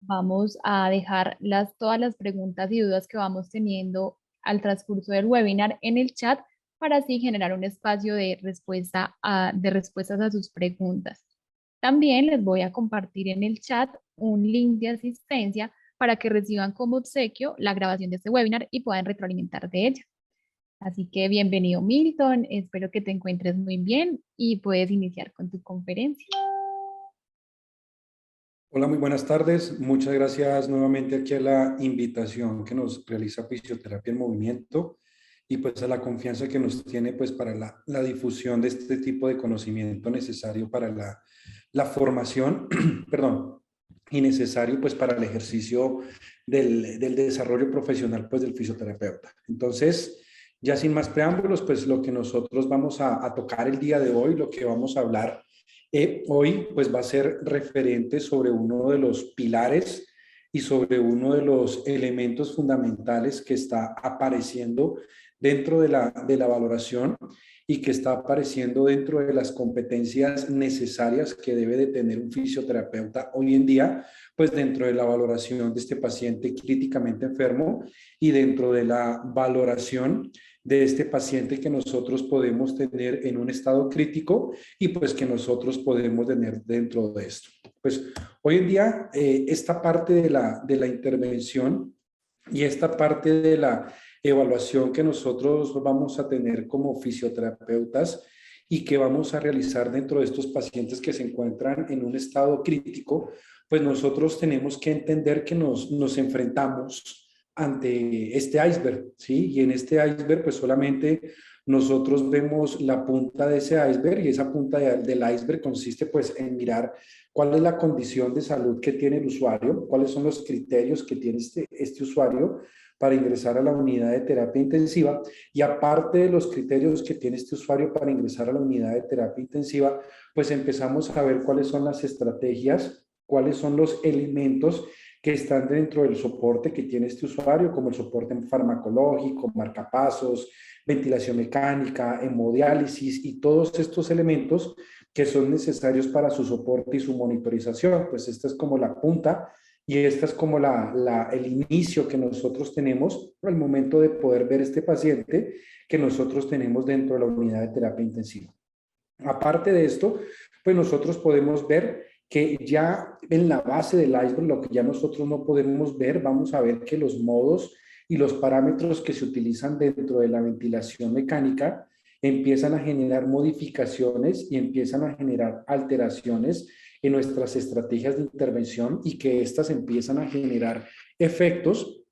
Vamos a dejar todas las preguntas y dudas que vamos teniendo al transcurso del webinar en el chat para así generar un espacio de respuestas a sus preguntas. También les voy a compartir en el chat un link de asistencia para que reciban como obsequio la grabación de este webinar y puedan retroalimentar de ella. Así que bienvenido, Milton. Espero que te encuentres muy bien y puedes iniciar con tu conferencia. Hola, muy buenas tardes. Muchas gracias nuevamente aquí a la invitación que nos realiza Fisioterapia en Movimiento y pues a la confianza que nos tiene pues para la difusión de este tipo de conocimiento necesario para la formación, perdón, y necesario pues para el ejercicio del desarrollo profesional pues del fisioterapeuta. Entonces, ya sin más preámbulos, pues lo que nosotros vamos a tocar el día de hoy, lo que vamos a hablar hoy pues va a ser referente sobre uno de los pilares y sobre uno de los elementos fundamentales que está apareciendo dentro de la valoración y que está apareciendo dentro de las competencias necesarias que debe de tener un fisioterapeuta hoy en día, pues dentro de la valoración de este paciente críticamente enfermo y dentro de la valoración de este paciente que nosotros podemos tener en un estado crítico y pues que nosotros podemos tener dentro de esto. Pues hoy en día esta parte de la intervención y esta parte de la evaluación que nosotros vamos a tener como fisioterapeutas y que vamos a realizar dentro de estos pacientes que se encuentran en un estado crítico, pues nosotros tenemos que entender que nos enfrentamos ante este iceberg, ¿sí? Y en este iceberg pues solamente nosotros vemos la punta de ese iceberg y esa punta del iceberg consiste pues en mirar cuál es la condición de salud que tiene el usuario, cuáles son los criterios que tiene este usuario para ingresar a la unidad de terapia intensiva y aparte de los criterios que tiene este usuario para ingresar a la unidad de terapia intensiva, pues empezamos a ver cuáles son las estrategias, cuáles son los elementos que están dentro del soporte que tiene este usuario, como el soporte farmacológico, marcapasos, ventilación mecánica, hemodiálisis y todos estos elementos que son necesarios para su soporte y su monitorización. Pues esta es como la punta y esta es como el inicio que nosotros tenemos al momento de poder ver este paciente que nosotros tenemos dentro de la unidad de terapia intensiva. Aparte de esto, pues nosotros podemos ver que ya en la base del iceberg, lo que ya nosotros no podemos ver, vamos a ver que los modos y los parámetros que se utilizan dentro de la ventilación mecánica empiezan a generar modificaciones y empiezan a generar alteraciones en nuestras estrategias de intervención y que éstas empiezan a generar efectos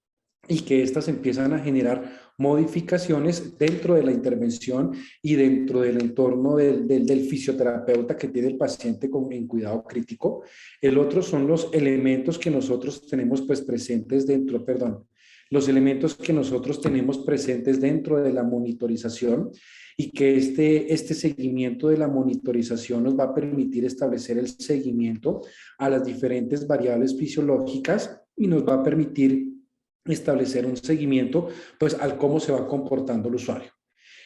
y que éstas empiezan a generar modificaciones dentro de la intervención y dentro del entorno del fisioterapeuta que tiene el paciente en cuidado crítico. El otro son los elementos que nosotros tenemos pues presentes dentro, perdón, los elementos que nosotros tenemos presentes dentro de la monitorización y que este seguimiento de la monitorización nos va a permitir establecer el seguimiento a las diferentes variables fisiológicas y nos va a permitir establecer un seguimiento pues al cómo se va comportando el usuario.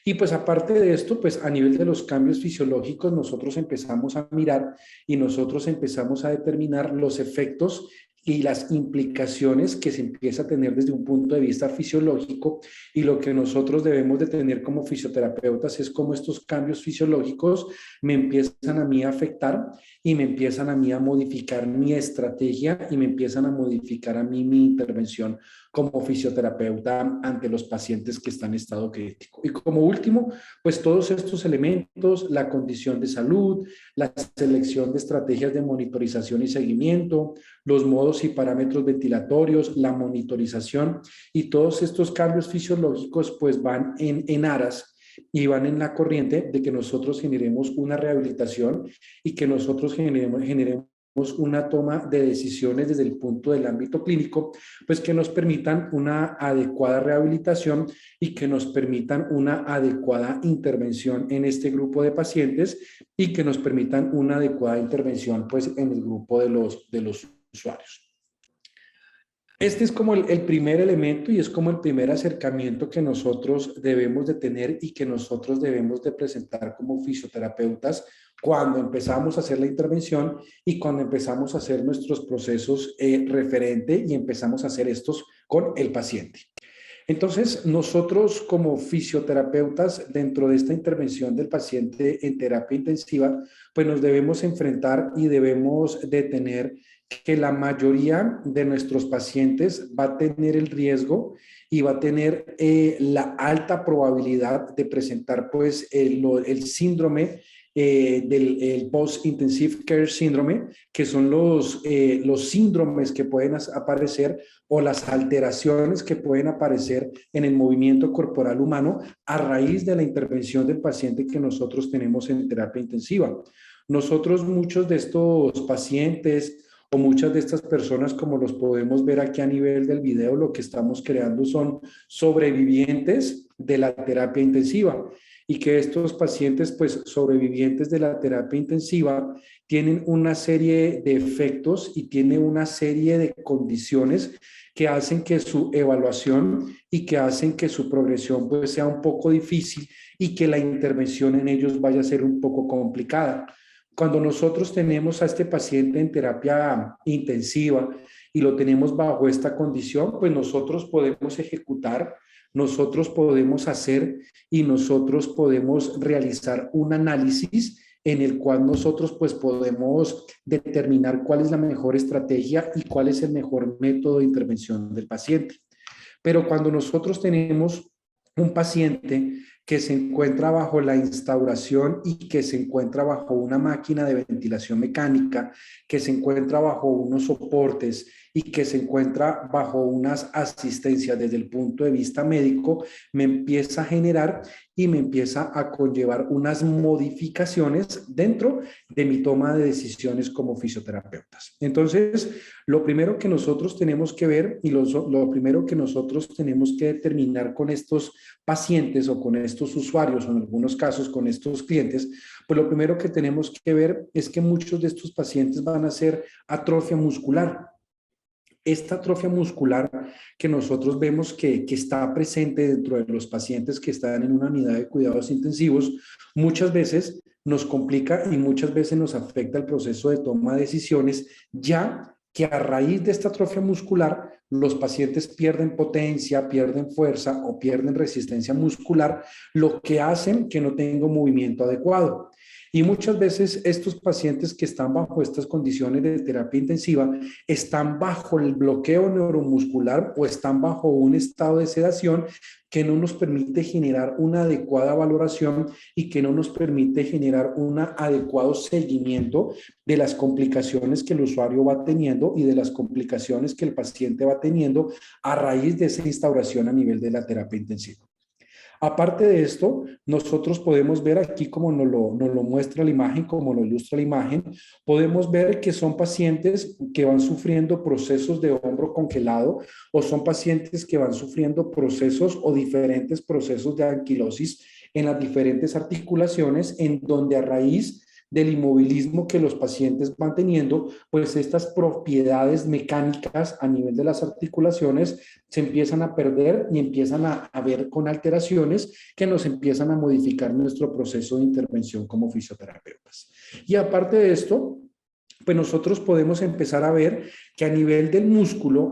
Y pues aparte de esto, pues a nivel de los cambios fisiológicos, nosotros empezamos a mirar y nosotros empezamos a determinar los efectos y las implicaciones que se empieza a tener desde un punto de vista fisiológico y lo que nosotros debemos de tener como fisioterapeutas es cómo estos cambios fisiológicos me empiezan a mí a afectar y me empiezan a mí a modificar mi estrategia y me empiezan a modificar a mí mi intervención como fisioterapeuta ante los pacientes que están en estado crítico. Y como último, pues todos estos elementos, la condición de salud, la selección de estrategias de monitorización y seguimiento, los modos y parámetros ventilatorios, la monitorización y todos estos cambios fisiológicos pues van en aras y van en la corriente de que nosotros generemos una rehabilitación y que nosotros generemos una toma de decisiones desde el punto del ámbito clínico, pues que nos permitan una adecuada rehabilitación y que nos permitan una adecuada intervención en este grupo de pacientes y que nos permitan una adecuada intervención pues en el grupo de los usuarios. Este es como el primer elemento y es como el primer acercamiento que nosotros debemos de tener y que nosotros debemos de presentar como fisioterapeutas cuando empezamos a hacer la intervención y cuando empezamos a hacer nuestros procesos referente y empezamos a hacer estos con el paciente. Entonces, nosotros como fisioterapeutas, dentro de esta intervención del paciente en terapia intensiva, pues nos debemos enfrentar y debemos de tener que la mayoría de nuestros pacientes va a tener el riesgo y va a tener la alta probabilidad de presentar pues el síndrome del el Post-Intensive Care Syndrome, que son los síndromes que pueden aparecer o las alteraciones que pueden aparecer en el movimiento corporal humano a raíz de la intervención del paciente que nosotros tenemos en terapia intensiva. Nosotros, muchos de estos pacientes o muchas de estas personas, como los podemos ver aquí a nivel del video, lo que estamos creando son sobrevivientes de la terapia intensiva y que estos pacientes, pues sobrevivientes de la terapia intensiva, tienen una serie de efectos y tienen una serie de condiciones que hacen que su evaluación y que hacen que su progresión pues sea un poco difícil y que la intervención en ellos vaya a ser un poco complicada. Cuando nosotros tenemos a este paciente en terapia intensiva y lo tenemos bajo esta condición, pues nosotros podemos ejecutar, nosotros podemos hacer y nosotros podemos realizar un análisis en el cual nosotros pues podemos determinar cuál es la mejor estrategia y cuál es el mejor método de intervención del paciente. Pero cuando nosotros tenemos un paciente que se encuentra bajo la instauración y que se encuentra bajo una máquina de ventilación mecánica, que se encuentra bajo unos soportes y que se encuentra bajo unas asistencias desde el punto de vista médico, me empieza a generar y me empieza a conllevar unas modificaciones dentro de mi toma de decisiones como fisioterapeutas. Entonces, lo primero que nosotros tenemos que ver y lo primero que nosotros tenemos que determinar con estos pacientes o con estos usuarios o en algunos casos con estos clientes, pues lo primero que tenemos que ver es que muchos de estos pacientes van a hacer atrofia muscular. Esta atrofia muscular que nosotros vemos que está presente dentro de los pacientes que están en una unidad de cuidados intensivos, muchas veces nos complica y muchas veces nos afecta el proceso de toma de decisiones, ya que a raíz de esta atrofia muscular los pacientes pierden potencia, pierden fuerza o pierden resistencia muscular, lo que hacen que no tenga un movimiento adecuado. Y muchas veces estos pacientes que están bajo estas condiciones de terapia intensiva están bajo el bloqueo neuromuscular o están bajo un estado de sedación que no nos permite generar una adecuada valoración y que no nos permite generar un adecuado seguimiento de las complicaciones que el usuario va teniendo y de las complicaciones que el paciente va teniendo a raíz de esa instauración a nivel de la terapia intensiva. Aparte de esto, nosotros podemos ver aquí como nos lo muestra la imagen, como lo ilustra la imagen, podemos ver que son pacientes que van sufriendo procesos de hombro congelado o son pacientes que van sufriendo procesos o diferentes procesos de anquilosis en las diferentes articulaciones en donde a raíz del inmovilismo que los pacientes van teniendo, pues estas propiedades mecánicas a nivel de las articulaciones se empiezan a perder y empiezan a ver con alteraciones que nos empiezan a modificar nuestro proceso de intervención como fisioterapeutas. Y aparte de esto, pues nosotros podemos empezar a ver que a nivel del músculo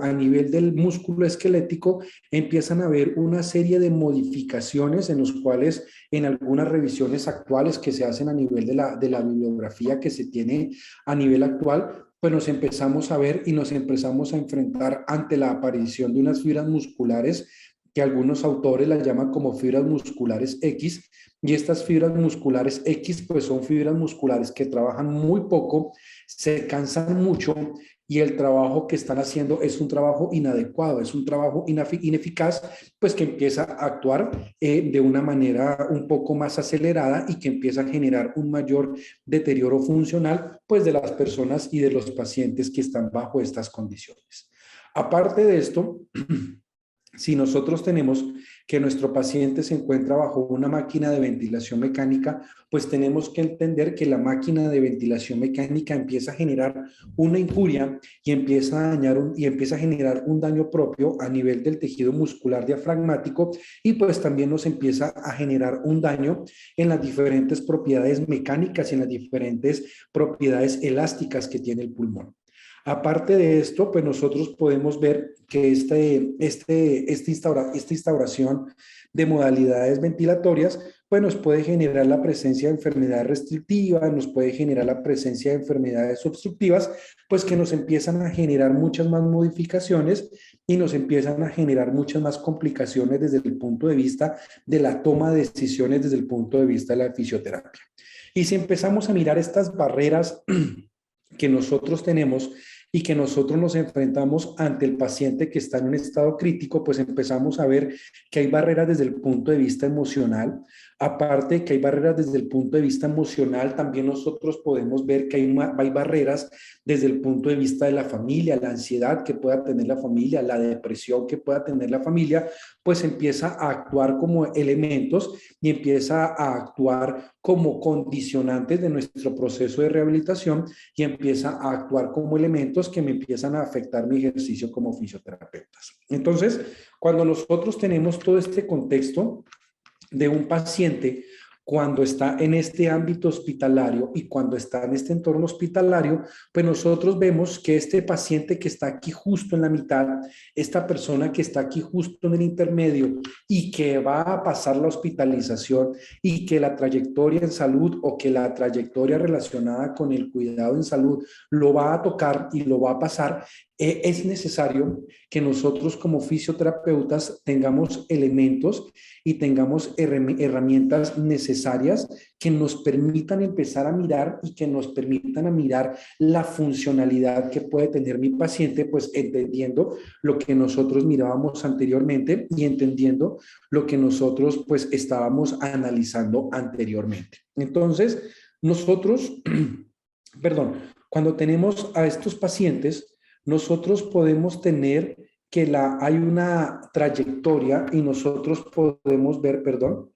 esquelético, empiezan a haber una serie de modificaciones en los cuales en algunas revisiones actuales que se hacen a nivel de la bibliografía que se tiene a nivel actual, pues nos empezamos a ver y nos empezamos a enfrentar ante la aparición de unas fibras musculares que algunos autores las llaman como fibras musculares X, y estas fibras musculares X pues son fibras musculares que trabajan muy poco, se cansan mucho y el trabajo que están haciendo es un trabajo inadecuado, es un trabajo ineficaz, pues que empieza a actuar de una manera un poco más acelerada y que empieza a generar un mayor deterioro funcional pues de las personas y de los pacientes que están bajo estas condiciones. Aparte de esto, Si nosotros tenemos que nuestro paciente se encuentra bajo una máquina de ventilación mecánica, pues tenemos que entender que la máquina de ventilación mecánica empieza a generar una injuria y empieza a y empieza a generar un daño propio a nivel del tejido muscular diafragmático, y pues también nos empieza a generar un daño en las diferentes propiedades mecánicas y en las diferentes propiedades elásticas que tiene el pulmón. Aparte de esto, pues nosotros podemos ver que esta instauración de modalidades ventilatorias, pues nos puede generar la presencia de enfermedades restrictivas, nos puede generar la presencia de enfermedades obstructivas, pues que nos empiezan a generar muchas más modificaciones y nos empiezan a generar muchas más complicaciones desde el punto de vista de la toma de decisiones, desde el punto de vista de la fisioterapia. Y si empezamos a mirar estas barreras que nosotros tenemos y que nosotros nos enfrentamos ante el paciente que está en un estado crítico, pues empezamos a ver que hay barreras desde el punto de vista emocional. Aparte de que hay barreras desde el punto de vista emocional, también nosotros podemos ver que hay barreras desde el punto de vista de la familia, la ansiedad que pueda tener la familia, la depresión que pueda tener la familia, pues empieza a actuar como elementos y empieza a actuar como condicionantes de nuestro proceso de rehabilitación y empieza a actuar como elementos que me empiezan a afectar mi ejercicio como fisioterapeutas. Entonces, cuando nosotros tenemos todo este contexto de un paciente, cuando está en este ámbito hospitalario y cuando está en este entorno hospitalario, pues nosotros vemos que este paciente que está aquí justo en la mitad, esta persona que está aquí justo en el intermedio y que va a pasar la hospitalización y que la trayectoria en salud o que la trayectoria relacionada con el cuidado en salud lo va a tocar y lo va a pasar, es necesario que nosotros como fisioterapeutas tengamos elementos y tengamos herramientas necesarias que nos permitan empezar a mirar y que nos permitan a mirar la funcionalidad que puede tener mi paciente, pues entendiendo lo que nosotros mirábamos anteriormente y entendiendo lo que nosotros pues estábamos analizando anteriormente. Entonces, nosotros, perdón, cuando tenemos a estos pacientes, nosotros podemos tener que hay una trayectoria y nosotros podemos ver, perdón,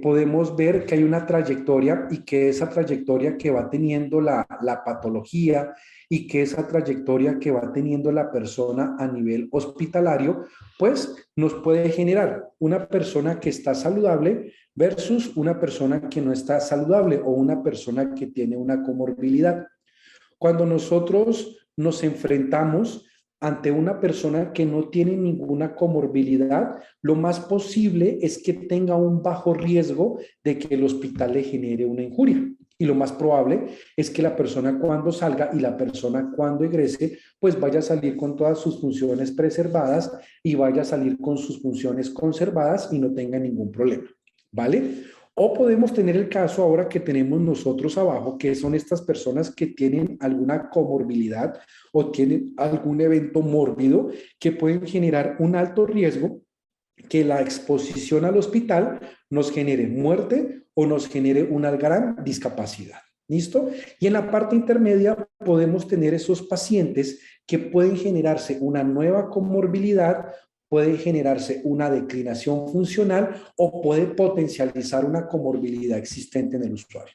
podemos ver que hay una trayectoria y que esa trayectoria que va teniendo la patología y que esa trayectoria que va teniendo la persona a nivel hospitalario, pues nos puede generar una persona que está saludable versus una persona que no está saludable o una persona que tiene una comorbilidad. Cuando nosotros nos enfrentamos ante una persona que no tiene ninguna comorbilidad, lo más posible es que tenga un bajo riesgo de que el hospital le genere una injuria. Y lo más probable es que la persona cuando salga y la persona cuando egrese, pues vaya a salir con todas sus funciones preservadas y vaya a salir con sus funciones conservadas y no tenga ningún problema. ¿Vale? O podemos tener el caso ahora que tenemos nosotros abajo, que son estas personas que tienen alguna comorbilidad o tienen algún evento mórbido que pueden generar un alto riesgo que la exposición al hospital nos genere muerte o nos genere una gran discapacidad. ¿Listo? Y en la parte intermedia podemos tener esos pacientes que pueden generarse una nueva comorbilidad, puede generarse una declinación funcional o puede potencializar una comorbilidad existente en el usuario.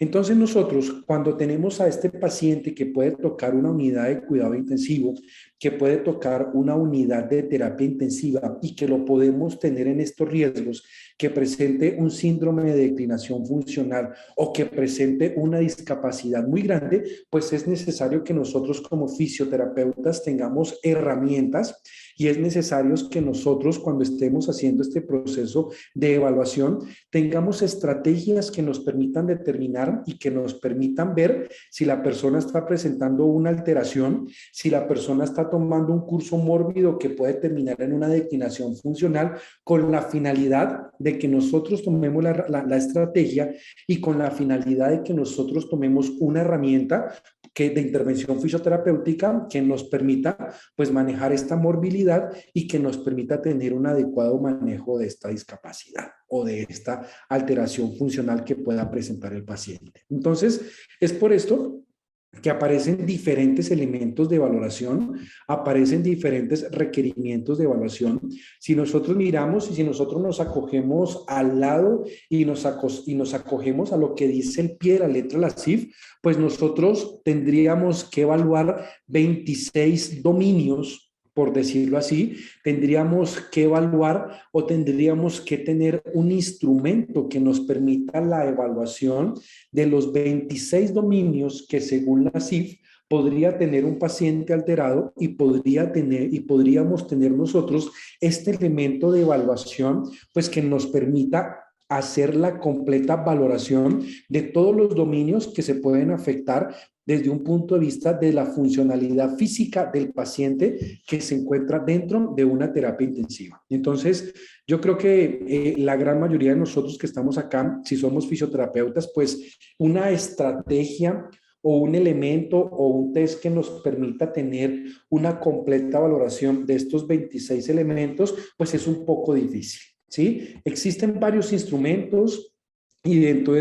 Entonces nosotros, cuando tenemos a este paciente que puede tocar una unidad de cuidado intensivo, que puede tocar una unidad de terapia intensiva y que lo podemos tener en estos riesgos, que presente un síndrome de declinación funcional o que presente una discapacidad muy grande, pues es necesario que nosotros como fisioterapeutas tengamos herramientas y es necesario que nosotros cuando estemos haciendo este proceso de evaluación tengamos estrategias que nos permitan determinar y que nos permitan ver si la persona está presentando una alteración, si la persona está tomando un curso mórbido que puede terminar en una declinación funcional, con la finalidad de que nosotros tomemos la estrategia y con la finalidad de que nosotros tomemos una herramienta de intervención fisioterapéutica que nos permita pues manejar esta morbilidad y que nos permita tener un adecuado manejo de esta discapacidad o de esta alteración funcional que pueda presentar el paciente. Entonces, es por esto que aparecen diferentes elementos de valoración, aparecen diferentes requerimientos de evaluación. Si nosotros miramos y si nosotros nos acogemos al lado y nos acogemos a lo que dice el pie de la letra de la CIF, pues nosotros tendríamos que evaluar 26 dominios, por decirlo así. Tendríamos que evaluar o tendríamos que tener un instrumento que nos permita la evaluación de los 26 dominios que según la CIF podría tener un paciente alterado y podríamos tener nosotros este elemento de evaluación, pues que nos permita hacer la completa valoración de todos los dominios que se pueden afectar desde un punto de vista de la funcionalidad física del paciente que se encuentra dentro de una terapia intensiva. Entonces, yo creo que la gran mayoría de nosotros que estamos acá, si somos fisioterapeutas, pues una estrategia o un elemento o un test que nos permita tener una completa valoración de estos 26 elementos, pues es un poco difícil, ¿sí? Existen varios instrumentos y dentro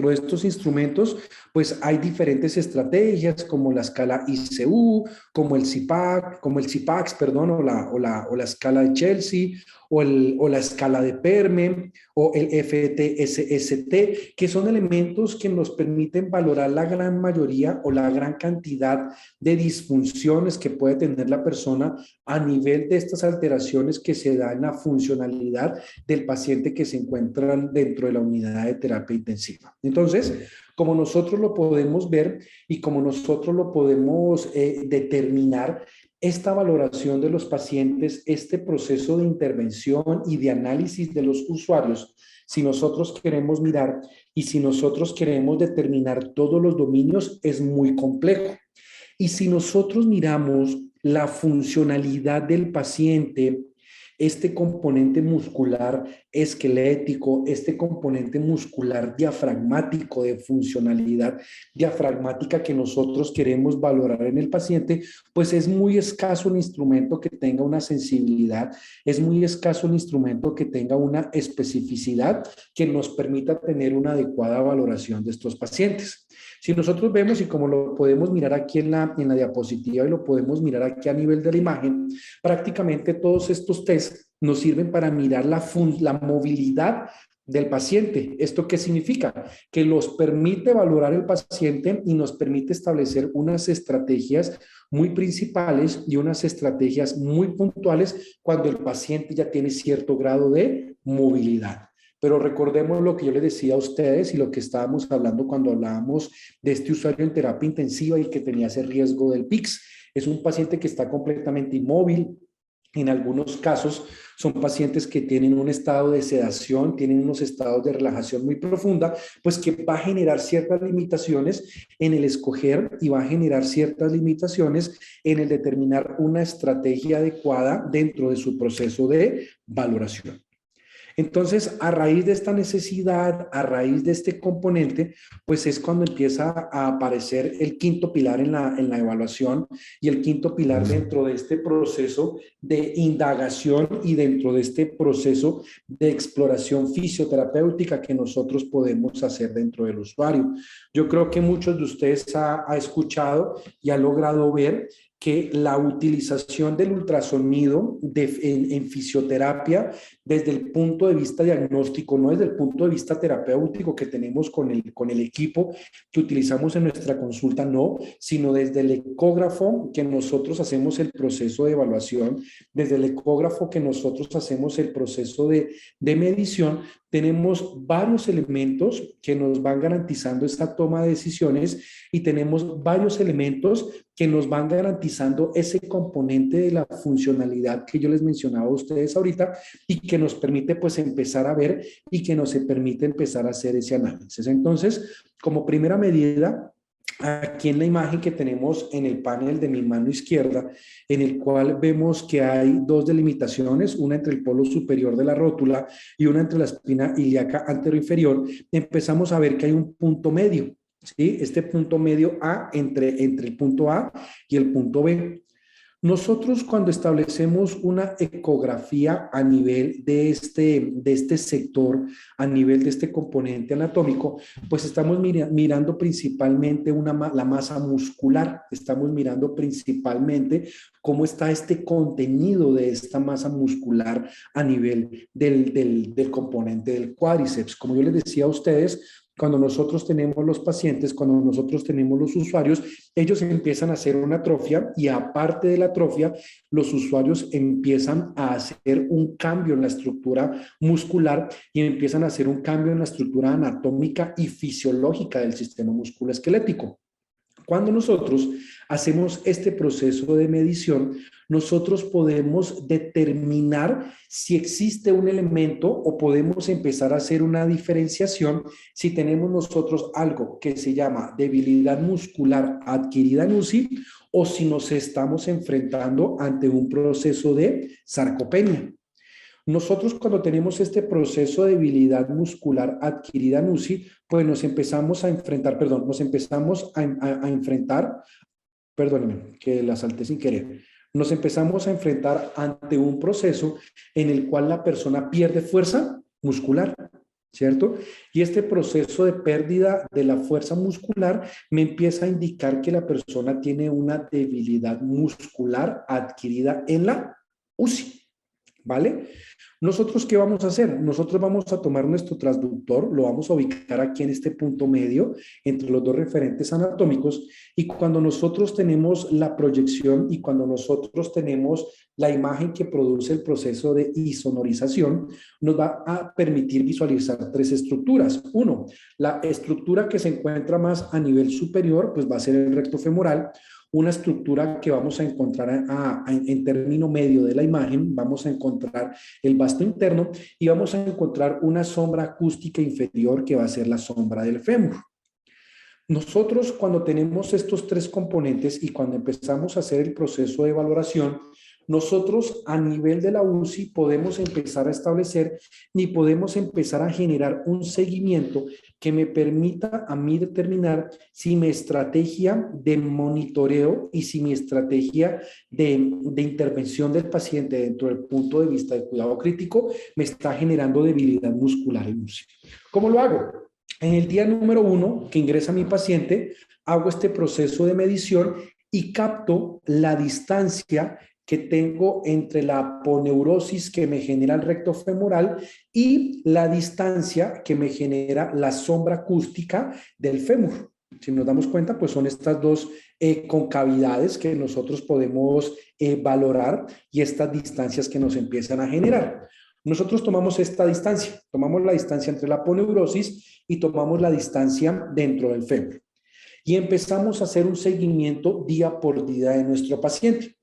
de estos instrumentos, pues hay diferentes estrategias como la escala ICU, como el CIPAC, como el CIPAX, perdón, o la escala de Chelsea, o la escala de PERME, o el FTSST, que son elementos que nos permiten valorar la gran mayoría o la gran cantidad de disfunciones que puede tener la persona a nivel de estas alteraciones que se dan en la funcionalidad del paciente que se encuentra dentro de la unidad de terapia intensiva. Entonces, como nosotros lo podemos ver y como nosotros lo podemos determinar, esta valoración de los pacientes, este proceso de intervención y de análisis de los usuarios, si nosotros queremos mirar y si nosotros queremos determinar todos los dominios, es muy complejo. Y si nosotros miramos la funcionalidad del paciente, este componente muscular esquelético, este componente muscular diafragmático de funcionalidad diafragmática que nosotros queremos valorar en el paciente, pues es muy escaso un instrumento que tenga una sensibilidad, es muy escaso un instrumento que tenga una especificidad que nos permita tener una adecuada valoración de estos pacientes. Si nosotros vemos y como lo podemos mirar aquí en la diapositiva y lo podemos mirar aquí a nivel de la imagen, prácticamente todos estos test nos sirven para mirar la movilidad del paciente. ¿Esto qué significa? Que los permite valorar el paciente y nos permite establecer unas estrategias muy principales y unas estrategias muy puntuales cuando el paciente ya tiene cierto grado de movilidad. Pero recordemos lo que yo les decía a ustedes y lo que estábamos hablando cuando hablábamos de este usuario en terapia intensiva y que tenía ese riesgo del PICS. Es un paciente que está completamente inmóvil. En algunos casos son pacientes que tienen un estado de sedación, tienen unos estados de relajación muy profunda, pues que va a generar ciertas limitaciones en el escoger y va a generar ciertas limitaciones en el determinar una estrategia adecuada dentro de su proceso de valoración. Entonces, a raíz de esta necesidad, a raíz de este componente, pues es cuando empieza a aparecer el quinto pilar en la evaluación y el quinto pilar dentro de este proceso de indagación y dentro de este proceso de exploración fisioterapéutica que nosotros podemos hacer dentro del usuario. Yo creo que muchos de ustedes ha escuchado y ha logrado ver que la utilización del ultrasonido en fisioterapia desde el punto de vista diagnóstico, no desde el punto de vista terapéutico que tenemos con el equipo que utilizamos en nuestra consulta, no, sino desde el ecógrafo que nosotros hacemos el proceso de evaluación, desde el ecógrafo que nosotros hacemos el proceso de medición, tenemos varios elementos que nos van garantizando esta toma de decisiones y tenemos varios elementos que nos van garantizando ese componente de la funcionalidad que yo les mencionaba a ustedes ahorita y que nos permite pues empezar a ver y que nos permite empezar a hacer ese análisis. Entonces, como primera medida, aquí en la imagen que tenemos en el panel de mi mano izquierda, en el cual vemos que hay dos delimitaciones, una entre el polo superior de la rótula y una entre la espina ilíaca anteroinferior, empezamos a ver que hay un punto medio, ¿sí? Este punto medio A entre el punto A y el punto B. Nosotros cuando establecemos una ecografía a nivel de este sector, a nivel de este componente anatómico, pues estamos mirando principalmente la masa muscular, estamos mirando principalmente cómo está este contenido de esta masa muscular a nivel del componente del cuádriceps. Como yo les decía a ustedes, cuando nosotros tenemos los pacientes, cuando nosotros tenemos los usuarios, ellos empiezan a hacer una atrofia y aparte de la atrofia, los usuarios empiezan a hacer un cambio en la estructura muscular y empiezan a hacer un cambio en la estructura anatómica y fisiológica del sistema musculoesquelético. Cuando nosotros hacemos este proceso de medición, nosotros podemos determinar si existe un elemento o podemos empezar a hacer una diferenciación si tenemos nosotros algo que se llama debilidad muscular adquirida en UCI o si nos estamos enfrentando ante un proceso de sarcopenia. Nosotros cuando tenemos este proceso de debilidad muscular adquirida en UCI, pues nos empezamos a enfrentar, perdónenme, que la salté sin querer, nos empezamos a enfrentar ante un proceso en el cual la persona pierde fuerza muscular, ¿cierto? Y este proceso de pérdida de la fuerza muscular me empieza a indicar que la persona tiene una debilidad muscular adquirida en la UCI. ¿Vale? Nosotros, ¿qué vamos a hacer? Nosotros vamos a tomar nuestro transductor, lo vamos a ubicar aquí en este punto medio entre los dos referentes anatómicos y cuando nosotros tenemos la proyección y cuando nosotros tenemos la imagen que produce el proceso de isonorización, nos va a permitir visualizar tres estructuras. Uno, la estructura que se encuentra más a nivel superior, pues va a ser el recto femoral. Una estructura que vamos a encontrar en término medio de la imagen, vamos a encontrar el vasto interno y vamos a encontrar una sombra acústica inferior que va a ser la sombra del fémur. Nosotros cuando tenemos estos tres componentes y cuando empezamos a hacer el proceso de valoración, nosotros a nivel de la UCI podemos empezar a establecer ni podemos empezar a generar un seguimiento que me permita a mí determinar si mi estrategia de monitoreo y si mi estrategia de intervención del paciente dentro del punto de vista de cuidado crítico me está generando debilidad muscular en UCI. ¿Cómo lo hago? En el día número 1 que ingresa mi paciente, hago este proceso de medición y capto la distancia que tengo entre la aponeurosis que me genera el recto femoral y la distancia que me genera la sombra acústica del fémur. Si nos damos cuenta, pues son estas dos concavidades que nosotros podemos valorar y estas distancias que nos empiezan a generar. Nosotros tomamos esta distancia, tomamos la distancia entre la aponeurosis y tomamos la distancia dentro del fémur. Y empezamos a hacer un seguimiento día por día de nuestro paciente.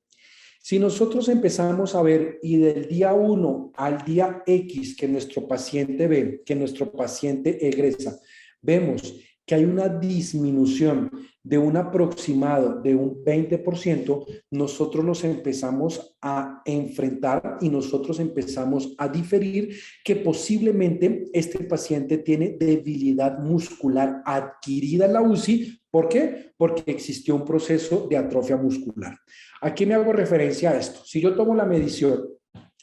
Si nosotros empezamos a ver y del día 1 al día X que nuestro paciente ve, que nuestro paciente egresa, vemos que hay una disminución de un aproximado de un 20%, nosotros nos empezamos a enfrentar y nosotros empezamos a diferir que posiblemente este paciente tiene debilidad muscular adquirida en la UCI. ¿Por qué? Porque existió un proceso de atrofia muscular. Aquí me hago referencia a esto. Si yo tomo la medición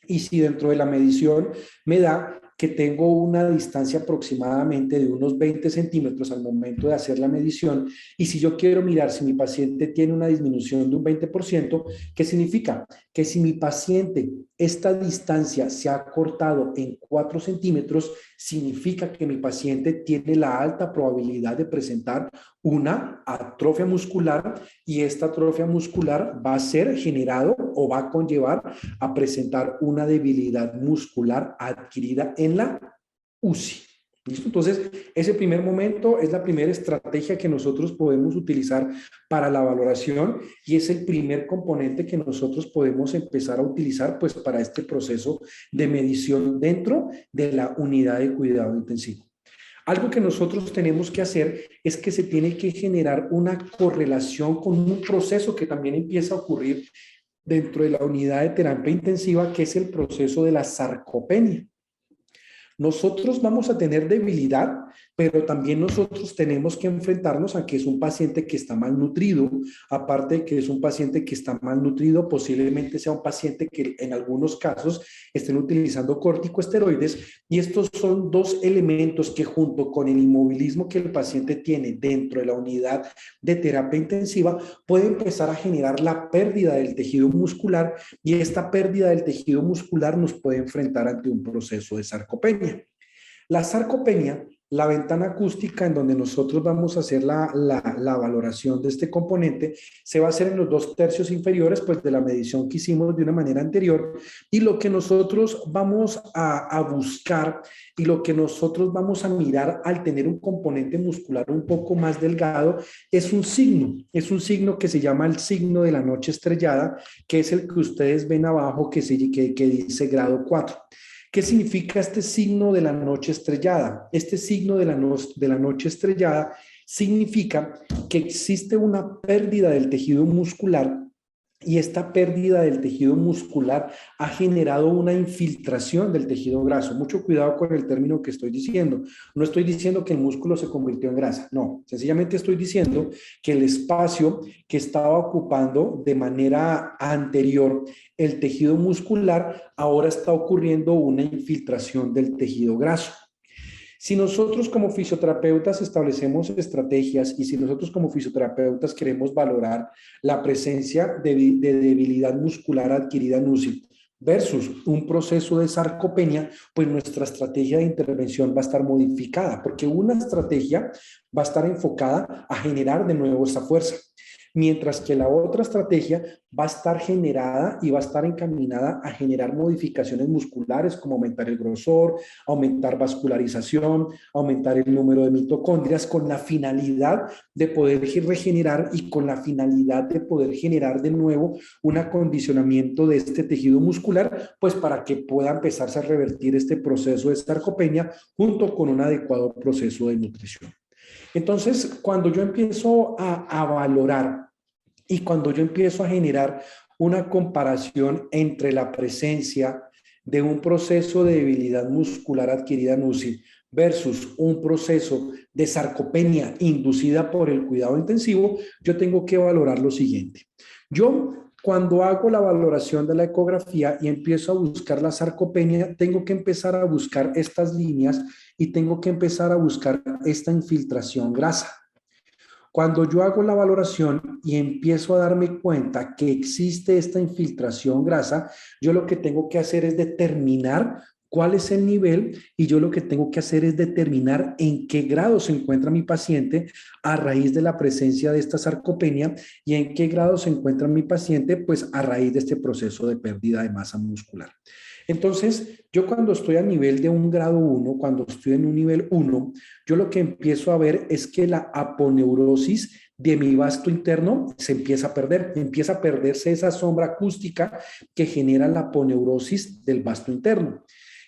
y si dentro de la medición me da que tengo una distancia aproximadamente de unos 20 centímetros al momento de hacer la medición, y si yo quiero mirar si mi paciente tiene una disminución de un 20%, ¿qué significa? Que si mi paciente, esta distancia se ha cortado en 4 centímetros, significa que mi paciente tiene la alta probabilidad de presentar una atrofia muscular y esta atrofia muscular va a ser generado o va a conllevar a presentar una debilidad muscular adquirida en la UCI. ¿Listo? Entonces, ese primer momento es la primera estrategia que nosotros podemos utilizar para la valoración y es el primer componente que nosotros podemos empezar a utilizar pues para este proceso de medición dentro de la unidad de cuidado intensivo. Algo que nosotros tenemos que hacer es que se tiene que generar una correlación con un proceso que también empieza a ocurrir dentro de la unidad de terapia intensiva, que es el proceso de la sarcopenia. Nosotros vamos a tener debilidad pero también nosotros tenemos que enfrentarnos a que es un paciente que está malnutrido. Aparte de que es un paciente que está malnutrido, posiblemente sea un paciente que en algunos casos estén utilizando corticosteroides, y estos son dos elementos que, junto con el inmovilismo que el paciente tiene dentro de la unidad de terapia intensiva, puede empezar a generar la pérdida del tejido muscular, y esta pérdida del tejido muscular nos puede enfrentar ante un proceso de sarcopenia. La sarcopenia, la ventana acústica en donde nosotros vamos a hacer la valoración de este componente, se va a hacer en los 2/3 inferiores, pues, de la medición que hicimos de una manera anterior, y lo que nosotros vamos a buscar y lo que nosotros vamos a mirar al tener un componente muscular un poco más delgado es un signo que se llama el signo de la noche estrellada, que es el que ustedes ven abajo, que dice grado 4. ¿Qué significa este signo de la noche estrellada? Este signo de la noche estrellada significa que existe una pérdida del tejido muscular, y esta pérdida del tejido muscular ha generado una infiltración del tejido graso. Mucho cuidado con el término que estoy diciendo. No estoy diciendo que el músculo se convirtió en grasa, no. Sencillamente estoy diciendo que el espacio que estaba ocupando de manera anterior el tejido muscular, ahora está ocurriendo una infiltración del tejido graso. Si nosotros como fisioterapeutas establecemos estrategias, y si nosotros como fisioterapeutas queremos valorar la presencia de debilidad muscular adquirida en UCI versus un proceso de sarcopenia, pues nuestra estrategia de intervención va a estar modificada, porque una estrategia va a estar enfocada a generar de nuevo esa fuerza, mientras que la otra estrategia va a estar generada y va a estar encaminada a generar modificaciones musculares, como aumentar el grosor, aumentar vascularización, aumentar el número de mitocondrias, con la finalidad de poder regenerar y con la finalidad de poder generar de nuevo un acondicionamiento de este tejido muscular, pues para que pueda empezarse a revertir este proceso de sarcopenia junto con un adecuado proceso de nutrición. Entonces, cuando yo empiezo a valorar y cuando yo empiezo a generar una comparación entre la presencia de un proceso de debilidad muscular adquirida en UCI versus un proceso de sarcopenia inducida por el cuidado intensivo, yo tengo que valorar lo siguiente. Yo, cuando hago la valoración de la ecografía y empiezo a buscar la sarcopenia, tengo que empezar a buscar estas líneas y tengo que empezar a buscar esta infiltración grasa. Cuando yo hago la valoración y empiezo a darme cuenta que existe esta infiltración grasa, yo lo que tengo que hacer es determinar cuál es el nivel, y yo lo que tengo que hacer es determinar en qué grado se encuentra mi paciente a raíz de la presencia de esta sarcopenia, y en qué grado se encuentra mi paciente pues a raíz de este proceso de pérdida de masa muscular. Entonces, yo cuando estoy a nivel de un grado 1, cuando estoy en un nivel 1, yo lo que empiezo a ver es que la aponeurosis de mi vasto interno se empieza a perderse esa sombra acústica que genera la aponeurosis del vasto interno.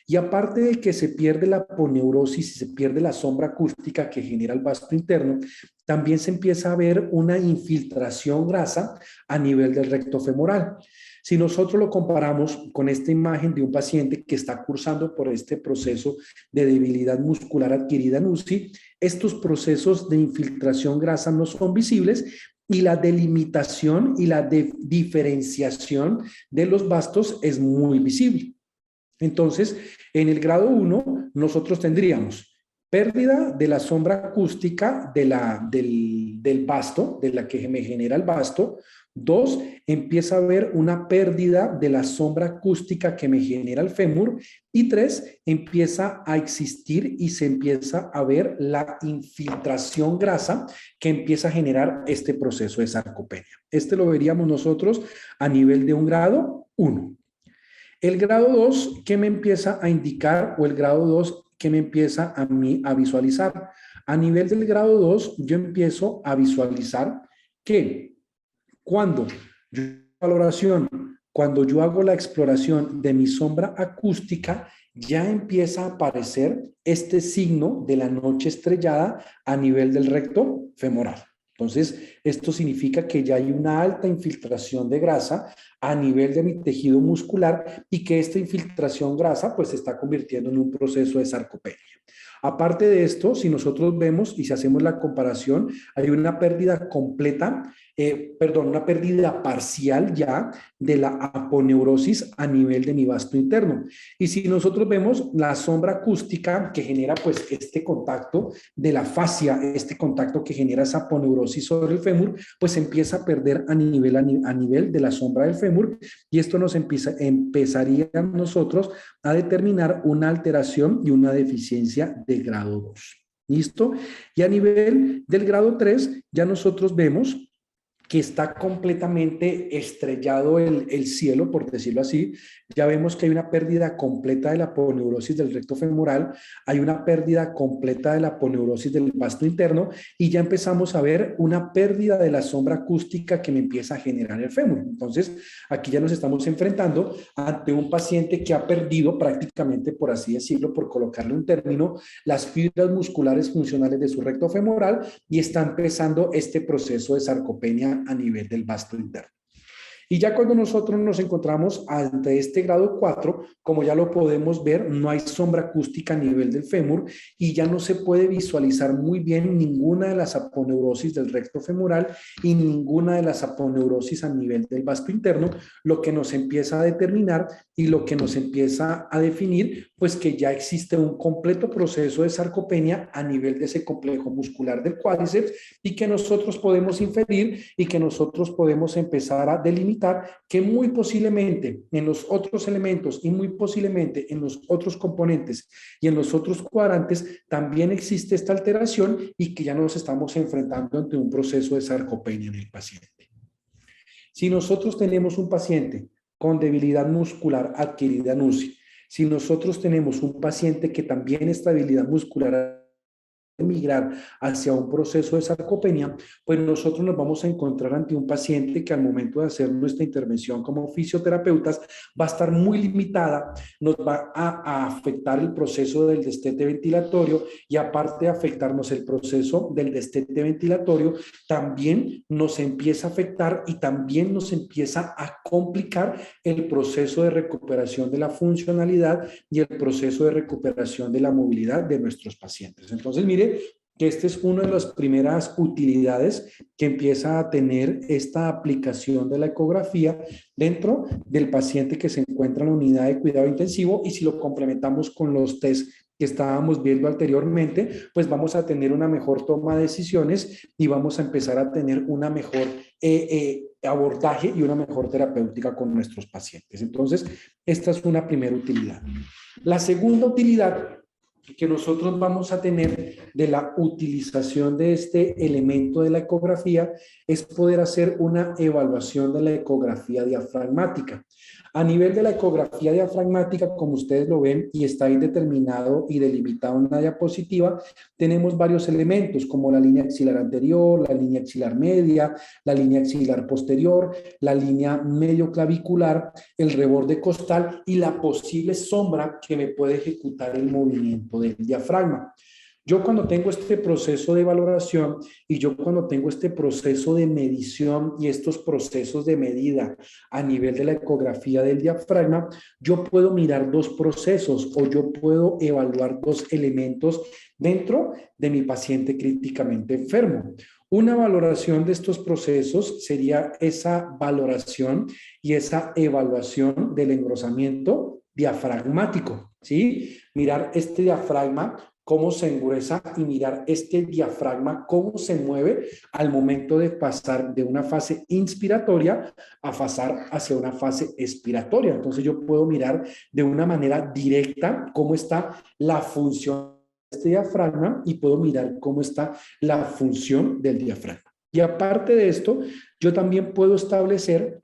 Y aparte de que se pierde la aponeurosis y se pierde la sombra acústica que genera el vasto interno, también se empieza a ver una infiltración grasa a nivel del recto femoral. Si nosotros lo comparamos con esta imagen de un paciente que está cursando por este proceso de debilidad muscular adquirida en UCI, estos procesos de infiltración grasa no son visibles, y la delimitación y la diferenciación de los vastos es muy visible. Entonces, en el grado 1, nosotros tendríamos pérdida de la sombra acústica del vasto, de la que me genera el vasto. 2, empieza a haber una pérdida de la sombra acústica que me genera el fémur. Y 3, empieza a existir y se empieza a ver la infiltración grasa que empieza a generar este proceso de sarcopenia. Este lo veríamos nosotros a nivel de un grado 1. El grado 2, ¿qué me empieza a indicar? O el grado 2, ¿qué me empieza a mí a visualizar? A nivel del grado 2, yo empiezo a visualizar que cuando yo hago la valoración, cuando yo hago la exploración de mi sombra acústica, ya empieza a aparecer este signo de la noche estrellada a nivel del recto femoral. Entonces, esto significa que ya hay una alta infiltración de grasa a nivel de mi tejido muscular y que esta infiltración grasa pues se está convirtiendo en un proceso de sarcopenia. Aparte de esto, si nosotros vemos y si hacemos la comparación, hay una pérdida completa, una pérdida parcial ya de la aponeurosis a nivel de mi vasto interno. Y si nosotros vemos la sombra acústica que genera pues este contacto de la fascia, este contacto que genera esa aponeurosis sobre el fémur, pues empieza a perder a nivel de la sombra del fémur y esto nos empezaría nosotros a determinar una alteración y una deficiencia de grado 2. ¿Listo? Y a nivel del grado 3, ya nosotros vemos que está completamente estrellado el cielo, por decirlo así. Ya vemos que hay una pérdida completa de la aponeurosis del recto femoral, hay una pérdida completa de la aponeurosis del vasto interno y ya empezamos a ver una pérdida de la sombra acústica que me empieza a generar el fémur. Entonces, aquí ya nos estamos enfrentando ante un paciente que ha perdido prácticamente, por así decirlo, por colocarle un término, las fibras musculares funcionales de su recto femoral y está empezando este proceso de sarcopenia a nivel del vasto interno. Y ya cuando nosotros nos encontramos ante este grado 4, como ya lo podemos ver, no hay sombra acústica a nivel del fémur y ya no se puede visualizar muy bien ninguna de las aponeurosis del recto femoral y ninguna de las aponeurosis a nivel del vasto interno, lo que nos empieza a determinar y lo que nos empieza a definir, pues que ya existe un completo proceso de sarcopenia a nivel de ese complejo muscular del cuádriceps y que nosotros podemos inferir y que nosotros podemos empezar a delimitar que muy posiblemente en los otros elementos y muy posiblemente en los otros componentes y en los otros cuadrantes también existe esta alteración y que ya nos estamos enfrentando ante un proceso de sarcopenia en el paciente. Si nosotros tenemos un paciente con debilidad muscular adquirida en UCI, si nosotros tenemos un paciente que también esta debilidad muscular migrar hacia un proceso de sarcopenia, pues nosotros nos vamos a encontrar ante un paciente que al momento de hacer nuestra intervención como fisioterapeutas va a estar muy limitada, nos va a afectar el proceso del destete ventilatorio y aparte de afectarnos el proceso del destete ventilatorio, también nos empieza a afectar y también nos empieza a complicar el proceso de recuperación de la funcionalidad y el proceso de recuperación de la movilidad de nuestros pacientes. Entonces, mire, que esta es una de las primeras utilidades que empieza a tener esta aplicación de la ecografía dentro del paciente que se encuentra en la unidad de cuidado intensivo y si lo complementamos con los test que estábamos viendo anteriormente, pues vamos a tener una mejor toma de decisiones y vamos a empezar a tener una mejor abordaje y una mejor terapéutica con nuestros pacientes. Entonces, esta es una primera utilidad. La segunda utilidad que nosotros vamos a tener de la utilización de este elemento de la ecografía es poder hacer una evaluación de la ecografía diafragmática. A nivel de la ecografía diafragmática, como ustedes lo ven y está ahí determinado y delimitado en una diapositiva, tenemos varios elementos como la línea axilar anterior, la línea axilar media, la línea axilar posterior, la línea medio clavicular, el reborde costal y la posible sombra que me puede ejecutar el movimiento del diafragma. Yo cuando tengo este proceso de valoración y yo cuando tengo este proceso de medición y estos procesos de medida a nivel de la ecografía del diafragma, yo puedo mirar dos procesos o yo puedo evaluar dos elementos dentro de mi paciente críticamente enfermo. Una valoración de estos procesos sería esa valoración y esa evaluación del engrosamiento diafragmático, ¿sí? Mirar este diafragma cómo se engruesa y mirar este diafragma, cómo se mueve al momento de pasar de una fase inspiratoria a pasar hacia una fase expiratoria. Entonces yo puedo mirar de una manera directa cómo está la función de este diafragma y puedo mirar cómo está la función del diafragma. Y aparte de esto, yo también puedo establecer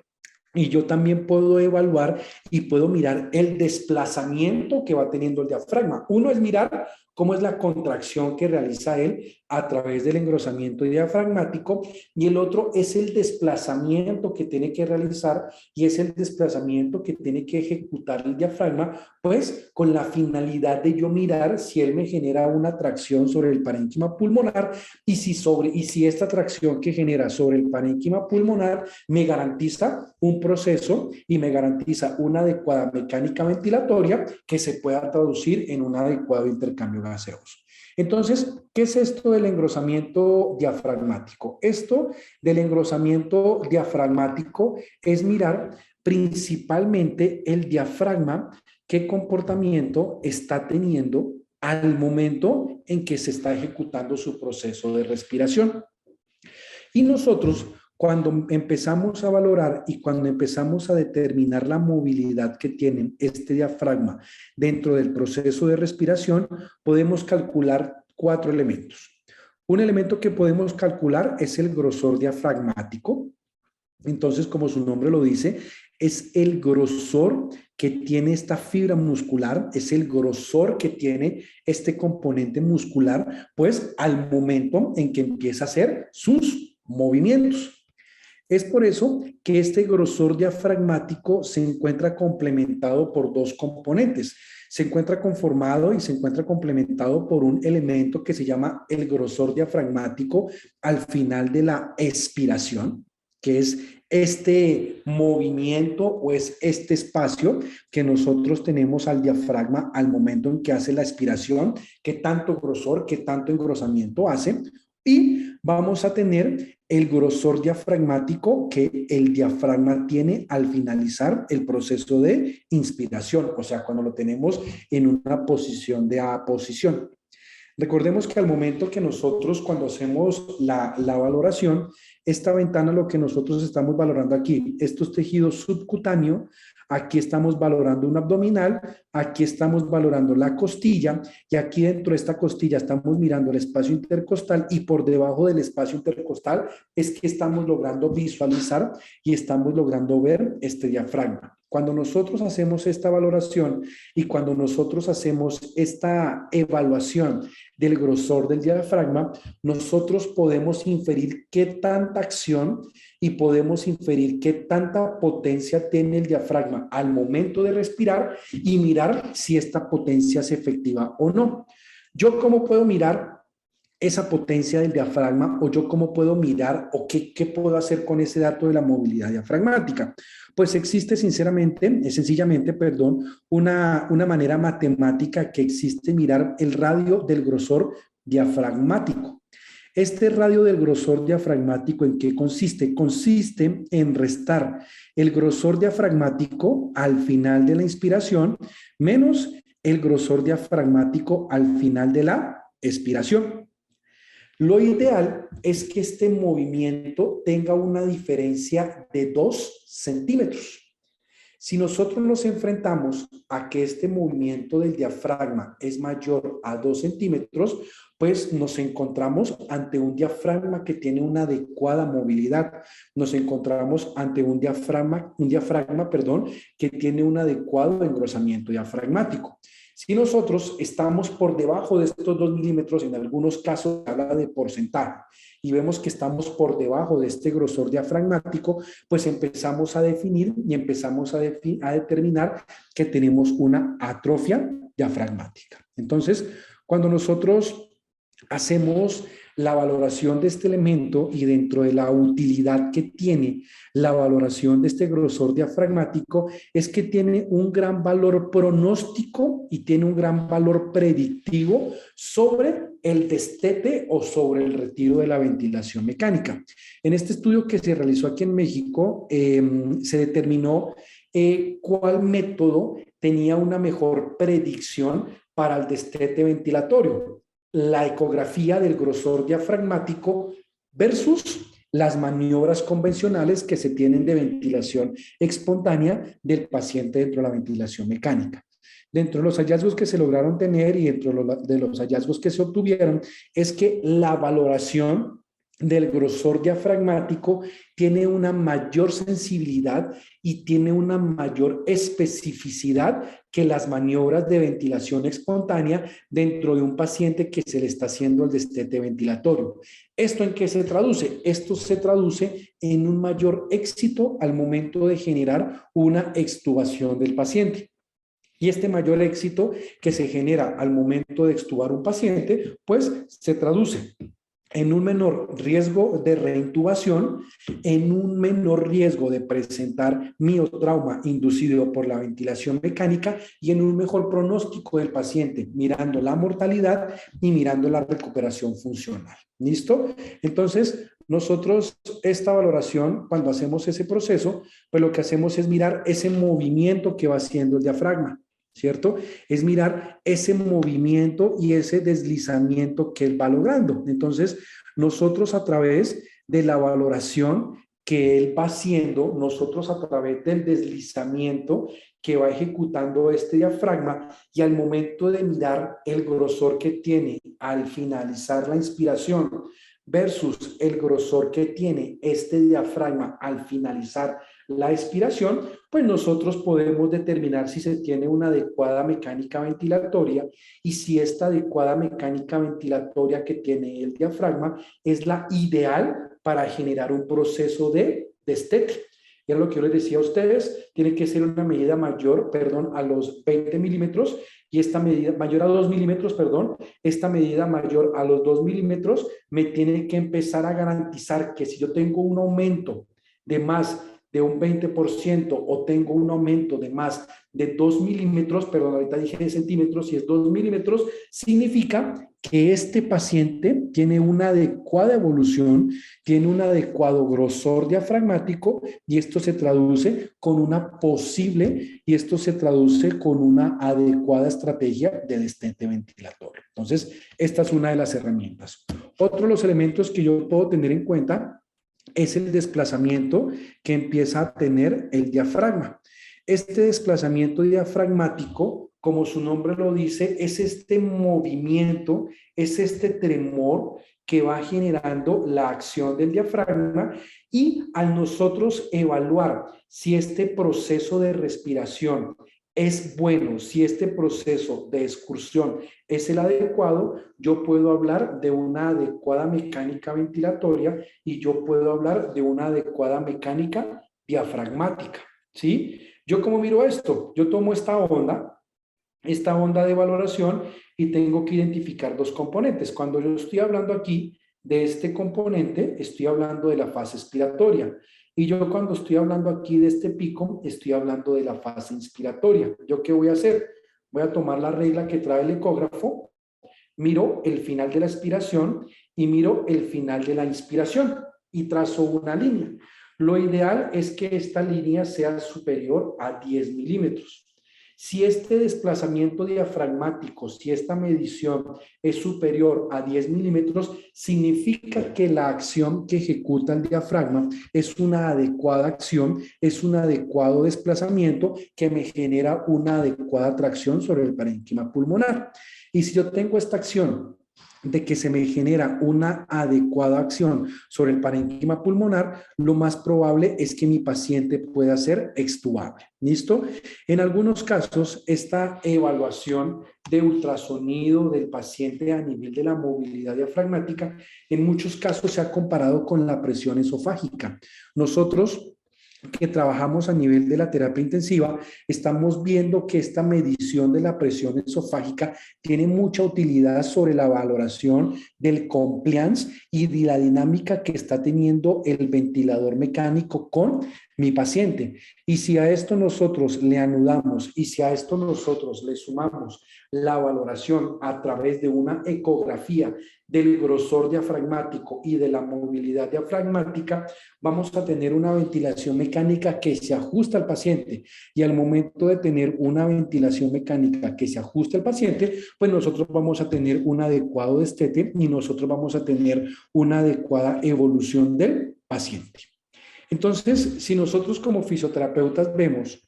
Y yo también puedo evaluar y puedo mirar el desplazamiento que va teniendo el diafragma. Uno es mirar cómo es la contracción que realiza él a través del engrosamiento diafragmático, y el otro es el desplazamiento que tiene que realizar, y es el desplazamiento que tiene que ejecutar el diafragma, pues con la finalidad de yo mirar si él me genera una tracción sobre el parénquima pulmonar, y si esta tracción que genera sobre el parénquima pulmonar me garantiza un proceso y me garantiza una adecuada mecánica ventilatoria que se pueda traducir en un adecuado intercambio gaseoso. Entonces, ¿qué es esto del engrosamiento diafragmático? Esto del engrosamiento diafragmático es mirar principalmente el diafragma, qué comportamiento está teniendo al momento en que se está ejecutando su proceso de respiración. Y nosotros, cuando empezamos a valorar y cuando empezamos a determinar la movilidad que tiene este diafragma dentro del proceso de respiración, podemos calcular 4 elementos. Un elemento que podemos calcular es el grosor diafragmático. Entonces, como su nombre lo dice, es el grosor que tiene esta fibra muscular, es el grosor que tiene este componente muscular, pues al momento en que empieza a hacer sus movimientos. Es por eso que este grosor diafragmático se encuentra complementado por dos componentes. Se encuentra conformado y se encuentra complementado por un elemento que se llama el grosor diafragmático al final de la expiración, que es este movimiento o es este espacio que nosotros tenemos al diafragma al momento en que hace la expiración, qué tanto grosor, qué tanto engrosamiento hace. Y vamos a tener el grosor diafragmático que el diafragma tiene al finalizar el proceso de inspiración, o sea, cuando lo tenemos en una posición de aposición. Recordemos que al momento que nosotros, cuando hacemos la valoración, esta ventana, lo que nosotros estamos valorando aquí, estos tejidos subcutáneos, aquí estamos valorando un abdominal, aquí estamos valorando la costilla, y aquí dentro de esta costilla estamos mirando el espacio intercostal, y por debajo del espacio intercostal es que estamos logrando visualizar y estamos logrando ver este diafragma. Cuando nosotros hacemos esta valoración y cuando nosotros hacemos esta evaluación del grosor del diafragma, nosotros podemos inferir qué tanta acción y podemos inferir qué tanta potencia tiene el diafragma al momento de respirar y mirar si esta potencia es efectiva o no. ¿Yo cómo puedo mirar esa potencia del diafragma, o yo cómo puedo mirar o qué puedo hacer con ese dato de la movilidad diafragmática? Pues existe sencillamente, una manera matemática que existe mirar el radio del grosor diafragmático. Este radio del grosor diafragmático, ¿en qué consiste? Consiste en restar el grosor diafragmático al final de la inspiración menos el grosor diafragmático al final de la expiración. Lo ideal es que este movimiento tenga una diferencia de 2 centímetros. Si nosotros nos enfrentamos a que este movimiento del diafragma es mayor a 2 centímetros, pues nos encontramos ante un diafragma que tiene una adecuada movilidad. Nos encontramos ante un diafragma, que tiene un adecuado engrosamiento diafragmático. Si nosotros estamos por debajo de estos 2 milímetros, en algunos casos se habla de porcentaje, y vemos que estamos por debajo de este grosor diafragmático, pues empezamos a definir y empezamos a determinar que tenemos una atrofia diafragmática. Entonces, cuando nosotros hacemos la valoración de este elemento y dentro de la utilidad que tiene la valoración de este grosor diafragmático, es que tiene un gran valor pronóstico y tiene un gran valor predictivo sobre el destete o sobre el retiro de la ventilación mecánica. En este estudio que se realizó aquí en México, se determinó cuál método tenía una mejor predicción para el destete ventilatorio: la ecografía del grosor diafragmático versus las maniobras convencionales que se tienen de ventilación espontánea del paciente dentro de la ventilación mecánica. Dentro de los hallazgos que se lograron tener y dentro de los hallazgos que se obtuvieron, es que la valoración del grosor diafragmático tiene una mayor sensibilidad y tiene una mayor especificidad que las maniobras de ventilación espontánea dentro de un paciente que se le está haciendo el destete ventilatorio. ¿Esto en qué se traduce? Esto se traduce en un mayor éxito al momento de generar una extubación del paciente. Y este mayor éxito que se genera al momento de extubar un paciente, pues se traduce en un menor riesgo de reintubación, en un menor riesgo de presentar miotrauma inducido por la ventilación mecánica y en un mejor pronóstico del paciente, mirando la mortalidad y mirando la recuperación funcional. ¿Listo? Entonces, nosotros esta valoración, cuando hacemos ese proceso, pues lo que hacemos es mirar ese movimiento que va haciendo el diafragma, ¿cierto? Es mirar ese movimiento y ese deslizamiento que él va logrando. Entonces, nosotros a través de la valoración que él va haciendo, nosotros a través del deslizamiento que va ejecutando este diafragma y al momento de mirar el grosor que tiene al finalizar la inspiración versus el grosor que tiene este diafragma al finalizar la expiración, pues nosotros podemos determinar si se tiene una adecuada mecánica ventilatoria y si esta adecuada mecánica ventilatoria que tiene el diafragma es la ideal para generar un proceso de destete. Y es lo que yo les decía a ustedes, tiene que ser una medida mayor, a los 20 milímetros y esta medida mayor a 2 milímetros, esta medida mayor a los 2 milímetros me tiene que empezar a garantizar que si yo tengo un aumento de más de un 20% o tengo un aumento de más de 2 milímetros, ahorita dije de centímetros, si es 2 milímetros, significa que este paciente tiene una adecuada evolución, tiene un adecuado grosor diafragmático y esto se traduce con una posible y esto se traduce con una adecuada estrategia de destete ventilatorio. Entonces, esta es una de las herramientas. Otro de los elementos que yo puedo tener en cuenta es el desplazamiento que empieza a tener el diafragma. Este desplazamiento diafragmático, como su nombre lo dice, es este movimiento, es este tremor que va generando la acción del diafragma y al nosotros evaluar si este proceso de respiración es bueno, si este proceso de excursión es el adecuado, yo puedo hablar de una adecuada mecánica ventilatoria y yo puedo hablar de una adecuada mecánica diafragmática, ¿sí? ¿Yo cómo miro esto? Yo tomo esta onda de valoración y tengo que identificar dos componentes. Cuando yo estoy hablando aquí de este componente, estoy hablando de la fase expiratoria. Y yo cuando estoy hablando aquí de este pico, estoy hablando de la fase inspiratoria. ¿Yo qué voy a hacer? Voy a tomar la regla que trae el ecógrafo, miro el final de la expiración y miro el final de la inspiración y trazo una línea. Lo ideal es que esta línea sea superior a 10 milímetros. Si este desplazamiento diafragmático, si esta medición es superior a 10 milímetros, significa que la acción que ejecuta el diafragma es una adecuada acción, es un adecuado desplazamiento que me genera una adecuada tracción sobre el parénquima pulmonar. Y si yo tengo esta acción de que se me genera una adecuada acción sobre el parénquima pulmonar, lo más probable es que mi paciente pueda ser extubable. ¿Listo? En algunos casos, esta evaluación de ultrasonido del paciente a nivel de la movilidad diafragmática, en muchos casos se ha comparado con la presión esofágica. Nosotros que trabajamos a nivel de la terapia intensiva, estamos viendo que esta medición de la presión esofágica tiene mucha utilidad sobre la valoración del compliance y de la dinámica que está teniendo el ventilador mecánico con mi paciente. Y si a esto nosotros le anudamos y si a esto nosotros le sumamos la valoración a través de una ecografía del grosor diafragmático y de la movilidad diafragmática, vamos a tener una ventilación mecánica que se ajusta al paciente. Y al momento de tener una ventilación mecánica que se ajuste al paciente, pues nosotros vamos a tener un adecuado destete y nosotros vamos a tener una adecuada evolución del paciente. Entonces, si nosotros como fisioterapeutas vemos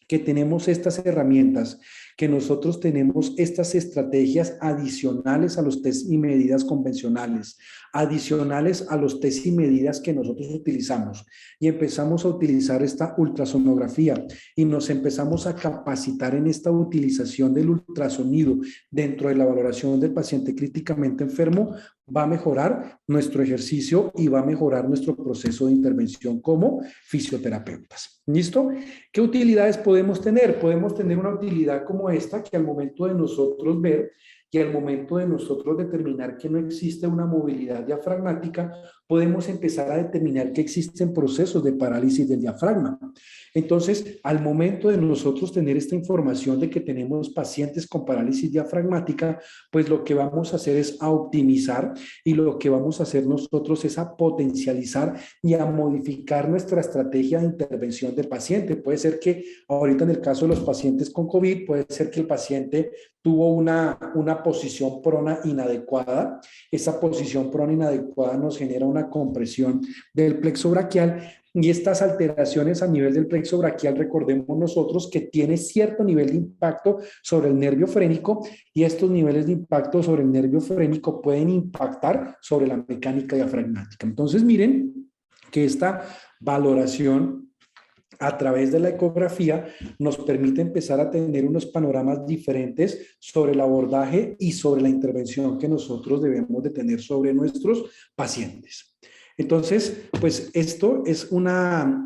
que tenemos estas herramientas que nosotros tenemos estas estrategias adicionales a los test y medidas convencionales, adicionales a los test y medidas que nosotros utilizamos, y empezamos a utilizar esta ultrasonografía y nos empezamos a capacitar en esta utilización del ultrasonido dentro de la valoración del paciente críticamente enfermo, va a mejorar nuestro ejercicio y va a mejorar nuestro proceso de intervención como fisioterapeutas. ¿Listo? ¿Qué utilidades podemos tener? Podemos tener una utilidad como esta, que al momento de nosotros ver y al momento de nosotros determinar que no existe una movilidad diafragmática, podemos empezar a determinar que existen procesos de parálisis del diafragma. Entonces, al momento de nosotros tener esta información de que tenemos pacientes con parálisis diafragmática, pues lo que vamos a hacer es a optimizar, y lo que vamos a hacer nosotros es a potencializar y a modificar nuestra estrategia de intervención del paciente. Puede ser que ahorita en el caso de los pacientes con COVID, puede ser que el paciente tuvo una posición prona inadecuada. Esa posición prona inadecuada nos genera una compresión del plexo braquial, y estas alteraciones a nivel del plexo braquial, recordemos nosotros que tiene cierto nivel de impacto sobre el nervio frénico, y estos niveles de impacto sobre el nervio frénico pueden impactar sobre la mecánica diafragmática. Entonces, miren que esta valoración a través de la ecografía nos permite empezar a tener unos panoramas diferentes sobre el abordaje y sobre la intervención que nosotros debemos de tener sobre nuestros pacientes. Entonces, pues esto es una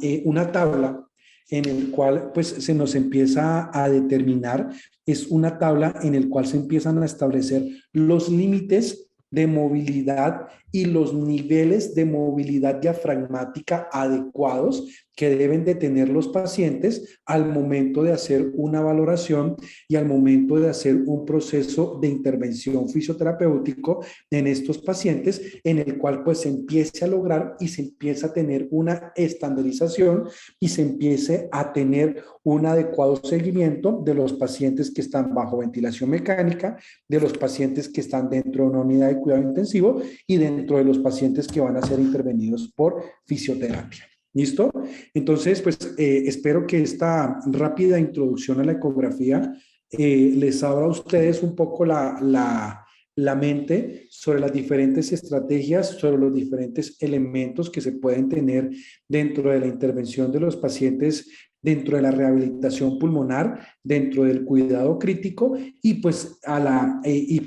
tabla en el cual pues se nos empieza a determinar, es una tabla en el cual se empiezan a establecer los límites de movilidad y los niveles de movilidad diafragmática adecuados que deben de tener los pacientes al momento de hacer una valoración y al momento de hacer un proceso de intervención fisioterapéutico en estos pacientes, en el cual pues se empiece a lograr y se empieza a tener una estandarización y se empiece a tener un adecuado seguimiento de los pacientes que están bajo ventilación mecánica, de los pacientes que están dentro de una unidad de cuidado intensivo y dentro de los pacientes que van a ser intervenidos por fisioterapia. ¿Listo? Entonces, pues espero que esta rápida introducción a la ecografía les abra a ustedes un poco la mente sobre las diferentes estrategias, sobre los diferentes elementos que se pueden tener dentro de la intervención de los pacientes, dentro de la rehabilitación pulmonar, dentro del cuidado crítico y pues,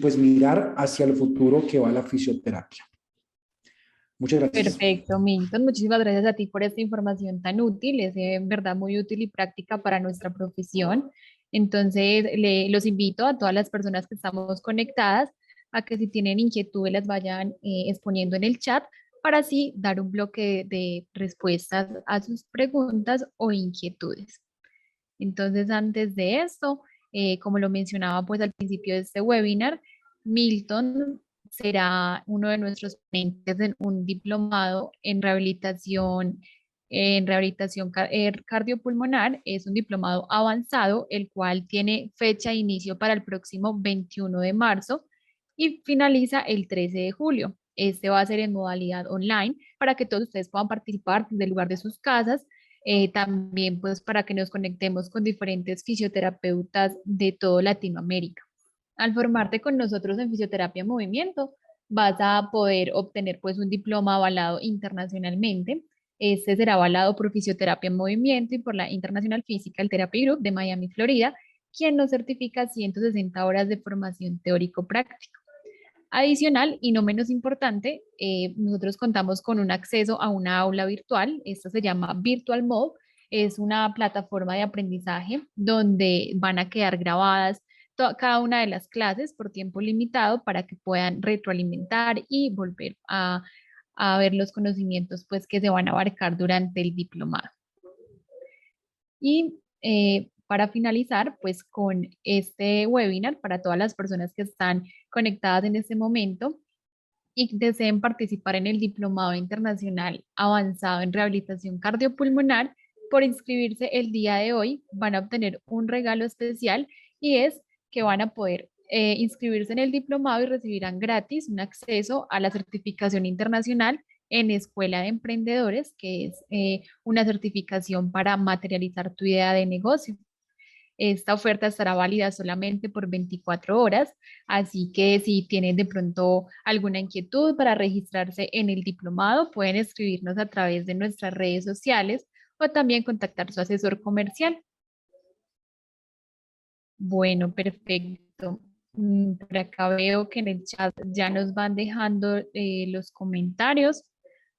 pues mirar hacia el futuro que va la fisioterapia. Muchas gracias. Perfecto, Milton. Muchísimas gracias a ti por esta información tan útil. Es en verdad muy útil y práctica para nuestra profesión. Entonces, los invito a todas las personas que estamos conectadas a que si tienen inquietudes las vayan exponiendo en el chat para así dar un bloque de respuestas a sus preguntas o inquietudes. Entonces, antes de esto, como lo mencionaba pues al principio de este webinar, Milton será uno de nuestros ponentes en un diplomado en rehabilitación cardiopulmonar. Es un diplomado avanzado, el cual tiene fecha de inicio para el próximo 21 de marzo y finaliza el 13 de julio. Este va a ser en modalidad online para que todos ustedes puedan participar desde el lugar de sus casas, también pues para que nos conectemos con diferentes fisioterapeutas de toda Latinoamérica. Al formarte con nosotros en fisioterapia en movimiento, vas a poder obtener pues un diploma avalado internacionalmente. Este será avalado por Fisioterapia en Movimiento y por la International Physical Therapy Group de Miami, Florida, quien nos certifica 160 horas de formación teórico-práctica. Adicional y no menos importante, nosotros contamos con un acceso a una aula virtual. Esta se llama Virtual Mode. Es una plataforma de aprendizaje donde van a quedar grabadas cada una de las clases por tiempo limitado para que puedan retroalimentar y volver a ver los conocimientos pues, que se van a abarcar durante el diplomado. Y para finalizar, pues con este webinar, para todas las personas que están conectadas en este momento y deseen participar en el Diplomado Internacional Avanzado en Rehabilitación Cardiopulmonar, por inscribirse el día de hoy van a obtener un regalo especial, y es que van a poder inscribirse en el diplomado y recibirán gratis un acceso a la certificación internacional en Escuela de Emprendedores, que es una certificación para materializar tu idea de negocio. Esta oferta estará válida solamente por 24 horas, así que si tienen de pronto alguna inquietud para registrarse en el diplomado, pueden escribirnos a través de nuestras redes sociales o también contactar su asesor comercial. Bueno, perfecto. Por acá veo que en el chat ya nos van dejando los comentarios.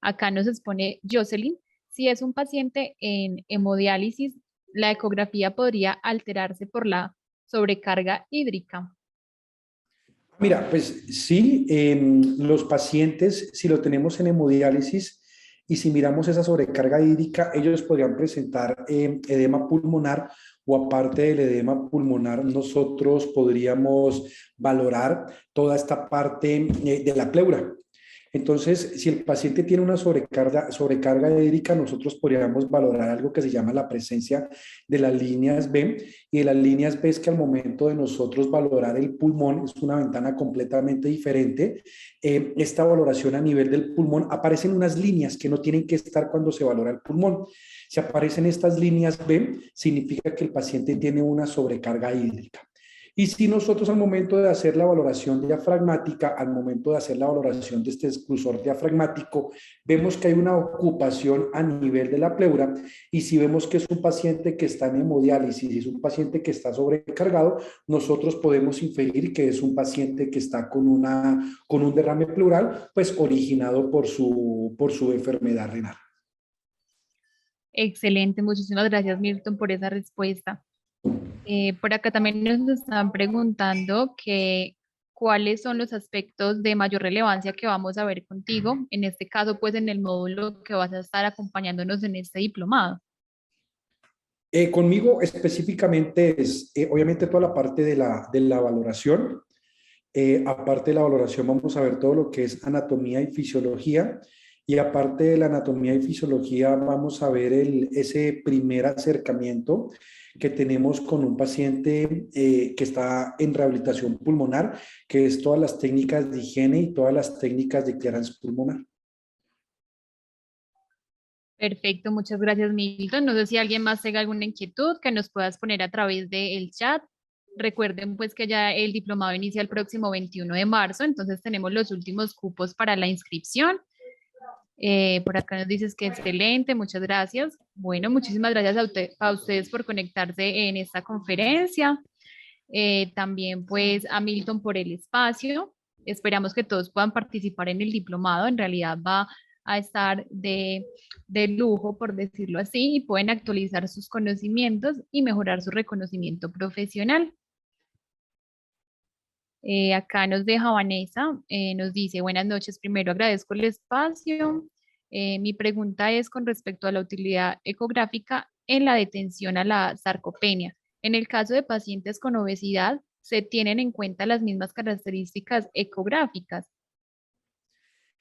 Acá nos expone Jocelyn. Si es un paciente en hemodiálisis, la ecografía podría alterarse por la sobrecarga hídrica. Mira, pues sí, los pacientes, si lo tenemos en hemodiálisis y si miramos esa sobrecarga hídrica, ellos podrían presentar edema pulmonar o aparte del edema pulmonar, nosotros podríamos valorar toda esta parte de la pleura. Entonces, si el paciente tiene una sobrecarga hídrica, nosotros podríamos valorar algo que se llama la presencia de las líneas B. Y de las líneas B es que al momento de nosotros valorar el pulmón, es una ventana completamente diferente. Esta valoración a nivel del pulmón, aparecen unas líneas que no tienen que estar cuando se valora el pulmón. Si aparecen estas líneas B, significa que el paciente tiene una sobrecarga hídrica. Y si nosotros al momento de hacer la valoración diafragmática, al momento de hacer la valoración de este exclusor diafragmático, vemos que hay una ocupación a nivel de la pleura y si vemos que es un paciente que está en hemodiálisis y es un paciente que está sobrecargado, nosotros podemos inferir que es un paciente que está con un derrame pleural, pues originado por su enfermedad renal. Excelente, muchísimas gracias, Milton, por esa respuesta. Por acá también nos están preguntando que cuáles son los aspectos de mayor relevancia que vamos a ver contigo, en este caso, pues en el módulo que vas a estar acompañándonos en este diplomado. Conmigo específicamente es, obviamente, toda la parte de la valoración. Aparte de la valoración, vamos a ver todo lo que es anatomía y fisiología. Y aparte de la anatomía y fisiología, vamos a ver ese primer acercamiento que tenemos con un paciente que está en rehabilitación pulmonar, que es todas las técnicas de higiene y todas las técnicas de clearance pulmonar. Perfecto, muchas gracias, Milton. No sé si alguien más tenga alguna inquietud que nos puedas poner a través del chat. Recuerden pues que ya el diplomado inicia el próximo 21 de marzo, entonces tenemos los últimos cupos para la inscripción. Por acá nos dices que excelente, muchas gracias. Bueno, muchísimas gracias a ustedes por conectarse en esta conferencia. También pues a Milton por el espacio. Esperamos que todos puedan participar en el diplomado. En realidad va a estar de lujo, por decirlo así, y pueden actualizar sus conocimientos y mejorar su reconocimiento profesional. Acá nos deja Vanessa, nos dice, buenas noches, primero agradezco el espacio. Mi pregunta es con respecto a la utilidad ecográfica en la detención a la sarcopenia. En el caso de pacientes con obesidad, ¿se tienen en cuenta las mismas características ecográficas?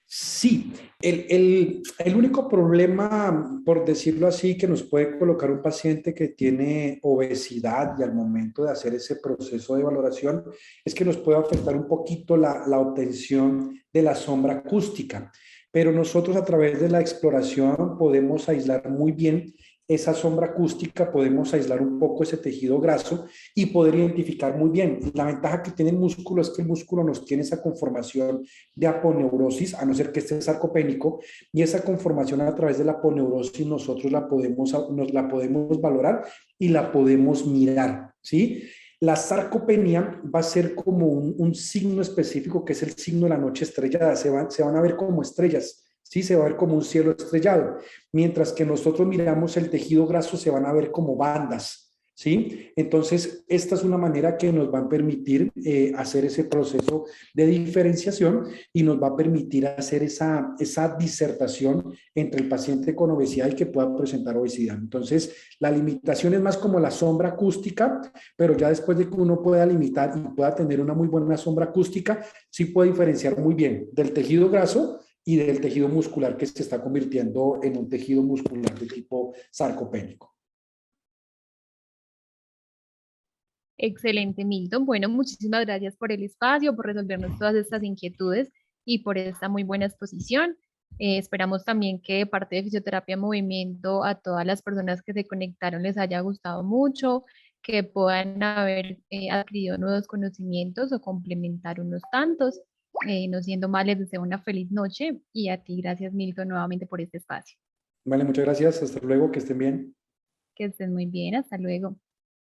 Sí, el único problema, por decirlo así, que nos puede colocar un paciente que tiene obesidad y al momento de hacer ese proceso de valoración es que nos puede afectar un poquito la obtención de la sombra acústica. Pero nosotros a través de la exploración podemos aislar muy bien esa sombra acústica, podemos aislar un poco ese tejido graso y poder identificar muy bien. La ventaja que tiene el músculo es que el músculo nos tiene esa conformación de aponeurosis, a no ser que esté sarcopénico, y esa conformación a través de la aponeurosis nosotros nos la podemos valorar y la podemos mirar, ¿sí? La sarcopenia va a ser como un signo específico que es el signo de la noche estrellada, se van a ver como estrellas, ¿sí? Se va a ver como un cielo estrellado, mientras que nosotros miramos el tejido graso se van a ver como bandas, ¿sí? Entonces, esta es una manera que nos va a permitir hacer ese proceso de diferenciación y nos va a permitir hacer esa disertación entre el paciente con obesidad y que pueda presentar obesidad. Entonces, la limitación es más como la sombra acústica, pero ya después de que uno pueda limitar y pueda tener una muy buena sombra acústica, sí puede diferenciar muy bien del tejido graso y del tejido muscular que se está convirtiendo en un tejido muscular de tipo sarcopénico. Excelente, Milton. Bueno, muchísimas gracias por el espacio, por resolvernos todas estas inquietudes y por esta muy buena exposición. Esperamos también que de parte de Fisioterapia en Movimiento a todas las personas que se conectaron les haya gustado mucho, que puedan haber adquirido nuevos conocimientos o complementar unos tantos. No siendo más, les deseo una feliz noche y a ti, gracias Milton, nuevamente por este espacio. Vale, muchas gracias. Hasta luego, que estén bien. Que estén muy bien, hasta luego.